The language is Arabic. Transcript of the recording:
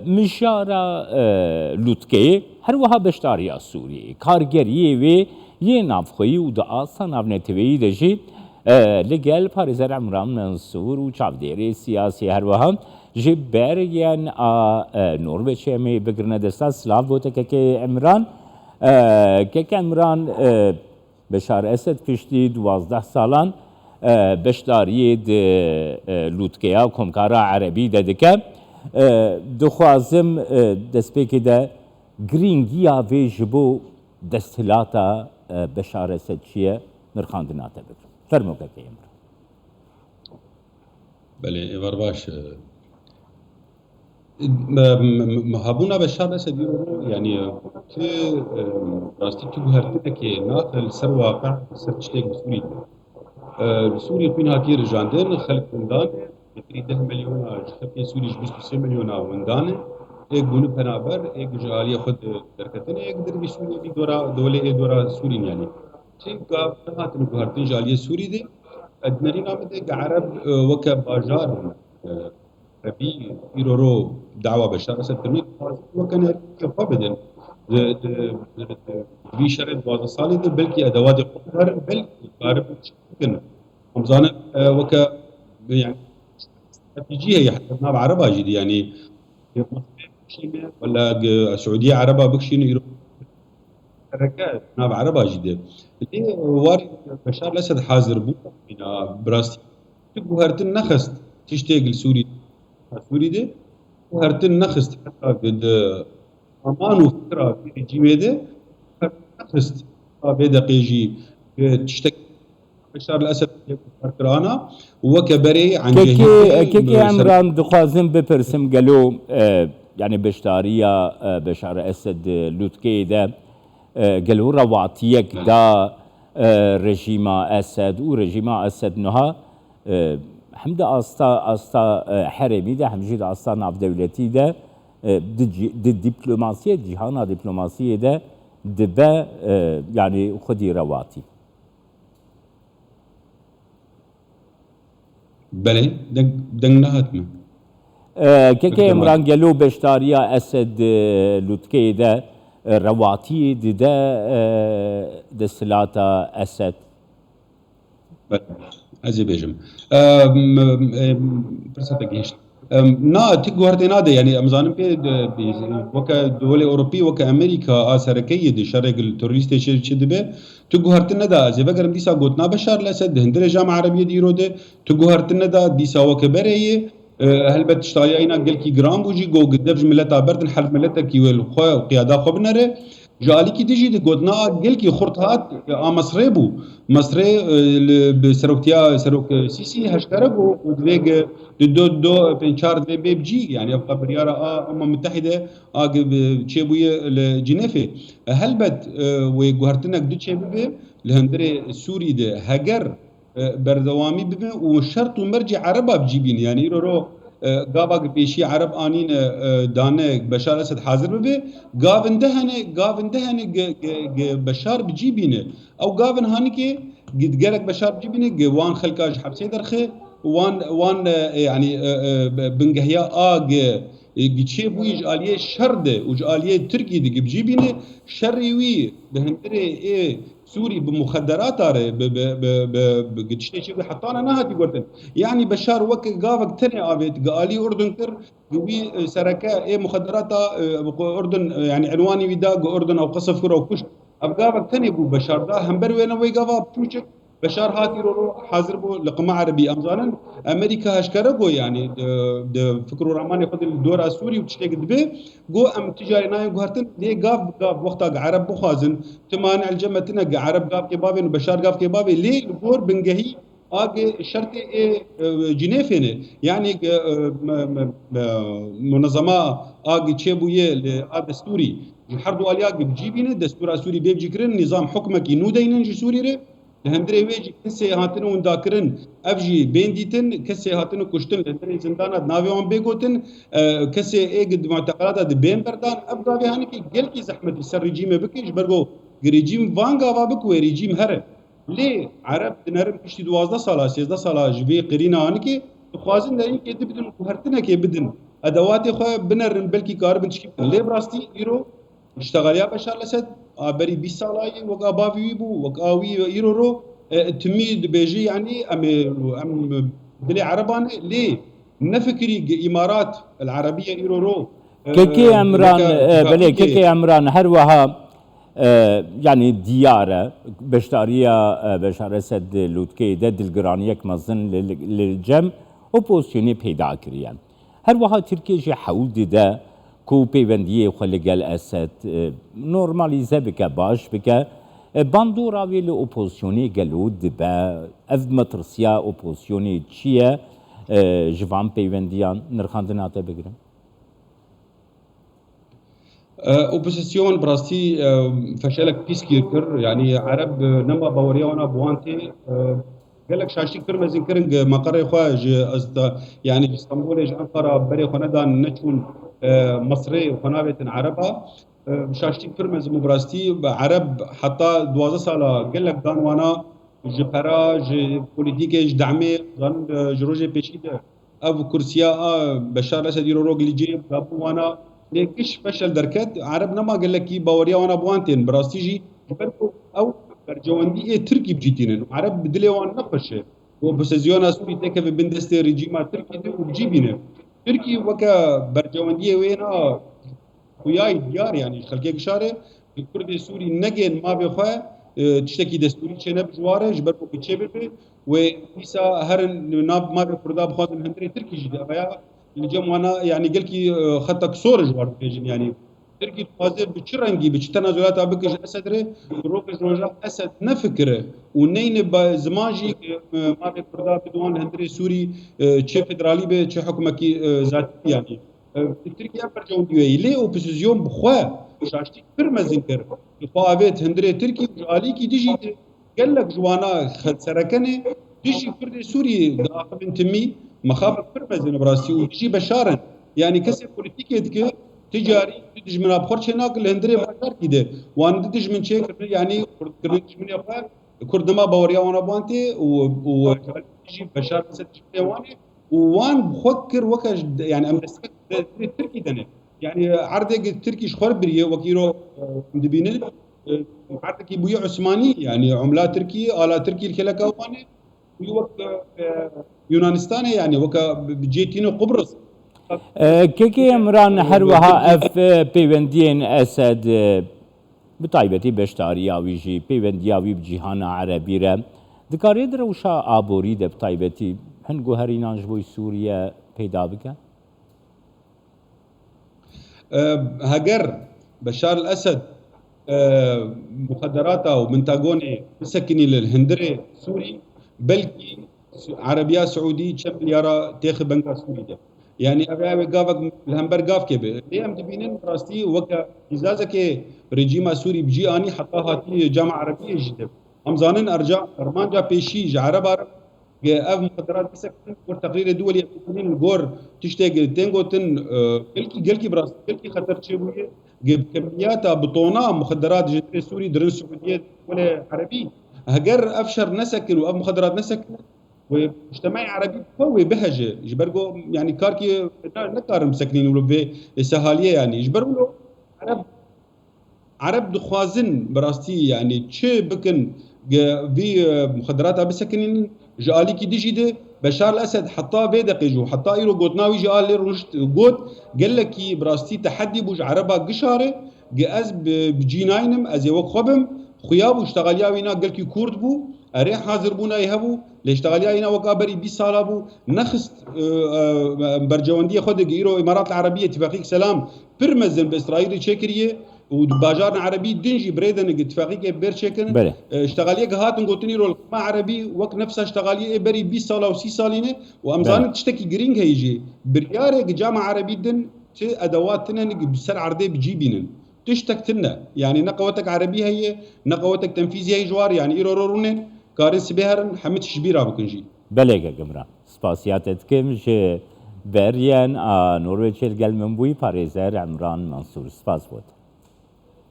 مجارا لوتکه هر وها بشتاریا سوریه کارگریه و یه نافخویی و دا آسا نافنتویی دجی لگل پارزر عمران منصور و چافدیری سیاسی هر وها جی برگن نروژ می بگرنه دستا سلاف بوده که عمران که عمران بشار اسد پشتی 12 سالان بشداری لوتکیا کمکارا عربی دادکه دخوازم دسپیکی ده گرینگیا ویج بو دستلاتا بشار اسد چیه نرخاندناته بکن فرمو که امر بله ایوار باش هبونا بشار اسد يعني في راستي تو هرتك كي ناقل سر واقع سر تشتيك بسوري سوري فين هاتي رجاندن خلق وندان يتري 10 مليون خلق سوري 23 مليون وندان एक गुण बराबर एक जालिया खुद दरकतन एक दर भी सूरी भी दोले दौरा सूरी यानी ठीक का हाथ भारतीय जालिया सूरी दे अदनरी नाम दे عرب وك باجار ربي يرورو دعوة بشار أسد تنوي وكان كفابدن في شرط بعض الصالح بلكي أدوات قطر بلكي قارب ممكن رمضان وك يعني استراتيجية حتى ما بعربها جدي يعني ولا السعودية عربها بكشين حركات ما بعربها جدي اللي وارد بشار الأسد حاضر بو براستي تبو هرتن نخست تشتاق لسوري سوري دي وهرتن نخست حتى قد أمان وفكرة في رجيمه ده نخست بيدا قيجي تشتاق بشار الأسد فرقرانا وكبري عن كيكي عمران دخوازم بپرسم قالوا يعني بشتارية بشار أسد لوتكي ده قالوا رواتيك دا رژیم اسد و رژیم اسد نها هم ده استا حرمی ده همجی ده استا ناف دولتی ده ده دیپلماسی جهان دیپلماسی ده دبه يعني خودی رواتي بله دنگنهات من كيكي عمران قالوا بشتارية اسد لوتكي ده رواتي ده دستلاتا اسد ازي بيجم فرصة جيش نا تقو هرديناده يعني امزانم بي وكا دولة اوروبية وكا امريكا اسركية دي شرق التوريستي شدبه تقو هرديناده ازي بقرم ديسا قوتنا بشار الاسد هندرة جامعة عربية ديرو ده تقو هرديناده ديسا وكبريه هل بتشتغلي اينا قلكي جرام بوجي جو قدبج ملتا بردن حرف ملتا كي والخوا وقياده خو بنره جالي كي تجي قدنا قلكي خرطات مصريبو مصري بسروكتيا سروك سيسي هشتربو ودويق دو بنشار دو بيبجي يعني ابقى بريارة امم متحدة تشيبوية لجنيفي هل بت ويقهرتنك دو تشيبوية لهندري سوري ده هجر بردوامي ببن وشرط ومرجع عربة بجيبين يعني رو قابق بيشي عرب آنين دانه بشار أسد حاضر ببه قاون دهنه بشار بجيبينه أو قاون هاني كي قد قالك بشار بجيبينه وان خلقاج حبسي درخه وان يعني بنقهيا قتشي بويج آلية شرده وج آلية تركي دي بجيبينه شريوي بهندري سوري بمخدرات اره بقتشتي شي حطانا نهدي قلتن يعني بشار وك قافك تاني آبيت قالي أردن كر قوي سركا مخدرات أردن يعني عنواني ودا أردن أو قصف كرة وكش أبقافك تاني بو بشار دا همبر وين ويقافا بوشك بشار هاتي رو حاضر بو لقمة عربي أمزانا أمريكا هشكرا بو يعني فكروا رحمن ياخذ الدور السوري وتشتاق دبي جو أم تجاري نايم قهرتن ليه قاف وقتها عرب بخازن تمان الجمتنا عرب قاف كبابي وبشار قاف كبابي ليه البور بنجهي شرط جنيفينه يعني منظمة تشيبويه لدستوري الحرب والياق بجيبينه دستور سوري بيجيكرن نظام حكمك ينودين سوري لهندري ويجي كسي هاتنو ونداكرن افجي بينديتن كسي هاتنو كشتن لهندري زندانات نافيون بيغوتن كسي ايقد معتقلات دي بين بردان ابغى بهاني كي قلكي زحمه السر ريجيم بكيش برغو ريجيم فانغا وابكو ريجيم هر ليه عرب نرم كشتي 12 ساله 13 ساله جبي قرينا هاني كي خوازن داين كي بدن هرتنا كي بدن ادوات خو بنرن بلكي كاربن تشكي لي براستي ايرو اشتغل يا بشار الاسد بري 20 سالاي وقا بافي بو وقاوي ايرو رو تميد بيجي يعني ام دلي عربان ليه نفكري امارات العربيه ايرو رو كيكي عمران وكا بلي اتفاقيه. كيكي عمران هر وها يعني ديارة بشتارية بشار اسد لوتكي دد الجرانيك مزن للجم اوبوزيوني بيدا كريان هر وها تركيا جي حول دا كو بيبنديه خلق الاسد نورماليزه بك باش بك باندورا وی الاوپوزیونی گلود با اف مترسیا اوپوزیونی چیه جوان پیوندیان نرخاندناته بگیرم اوبوزيسيون براستي فشلك بيس كيركر يعني عرب نما باوريا وانا بوانتي قال لك شاشتي كر مزين كرنج مقر خواج يعني اسطنبول انقره بري خندان نتشون مصري وخنابه عربها شاشتي كر مزين براستي عرب حتى 12 ساله قال لك دان وانا جبرا ج بوليتيكي دعمي ظن جروجي بيشيده او كرسيا بشار الاسد يرو روغلي جيب وانا ليكش فشل دركت عرب نما قال لك باوريا وانا بوانتين براستيجي جبركو او برجواندي تركي بجيتين عرب بدلي وانا نقش وبسزيونا سوري تك في بندستي ريجيما تركي دي وبجيبينه تركي وكا برجواندي وينا خوياي ديار يعني خلقي قشاره الكردي سوري نجن ما بخوا تشتكي دستوري شنو بجواره جبركو بتشبر ويسا هرن ناب ما بفردا بخاطر هندري تركي جدي الجم وانا يعني قال كي خطك صور جوار بيجن يعني تركي تفازر بتشرنجي بتشتنازلات ابكش اسد روك جوجا اسد نفكره ونين زماجي ما بفردا بدون هندري سوري تشي فدرالي به تشي حكومه ذاتي يعني تركيا برجون ديوي لي اوبوزيسيون بخوا شاشتي فرمزن كر فاويت هندري تركي علي كي تجي قال لك جوانا سركنه تجي فرد سوري داخل تمي مخابر فرمزن براسي وتجي بشارا يعني كسر بوليتيكي دك تجاري تدج من ابخر هناك الهندري بشار كده وان تدج من شيء يعني كردش من يبقى كرد ما باوريا وانا بانتي و تجي بشار ست واني وان بفكر وكاش يعني ام التركي دنه يعني عرضك التركي شخور بريه وكيرو دبينه عرضك يبويا عثماني يعني عملات تركي آلات تركي الكلكا واني ويوك يونانستاني يعني وكا بجيتينو قبرص كيكي عمران هر وها اف بيوندين اسد بطيبتي بشتاريا ويجي بيوندياوي بجيهانا عربي را دكاري دروشا آبوري ده بطيبتي هنگو هرينانج بوي سوريا پیدا بکن؟ هجر بشار الاسد مخدراته ومنتاجوني مسكني للهندري سوري بلكي عربيه سعودي كم مليار تاخذ بنكا سوري ده يعني ابي قافك الهمبر قاف كبه ليه ام تبينين راستي وكا ازازك رجيم سوري بجي اني حطها هاتي جامعه عربيه جدا امزانن ارجع ارمانجا بيشي عرب عرب اف مخدرات بسكن والتقرير الدولي يقولون الجور تشتاق تنجوتن قلكي براس قلكي خطر تشيبويه كميات بطونه مخدرات جنري سوري درن السعوديه ولا عربي هجر افشر نسكن واف مخدرات نسكن ومجتمعي عربي قوي بهجه جبرجو يعني كاركي نكار مسكنين ولا بسهاليه يعني جبروا عرب دخوازن براستي يعني تشي بكن في مخدرات بسكنين جالي كي ديجي دي بشار الاسد حطاه بيدقجو حطاه ايرو قوتناوي جال لي رشت قوت قال لك براستي تحدي بوج عربا قشاره جاز بجيناينم از يوك خبم خيابو اشتغل وينا قال كي كورد بو اريح حاضر بونا يهبو لاشتغل وينا وكابري 20 سال بو نخست برجوانديه خد ايرو الامارات العربيه اتفاقيه سلام برمزن باسرائيل تشكريه وباجارنا عربي دنجي بريدن اتفاقيه بيرشكن اشتغاليه هاتن قلتني رول ما عربي وقت نفسها اشتغاليه بري 20 سال او 6 سالين وامزان تشتكي جرينج هيجي برياري جامعه عربي دن ادوات تنن بسر عرضي بجيبين تشتكتنا يعني نقوتك عربيه هي نقوتك تنفيذيه هي جوار يعني ايرورونن كارن سبهرن حمد شبيره بكنجي بله گمرا سپاسیاتت کم ج بریان نروژ گل من بوی پاریزر عمران منصور سپاس بود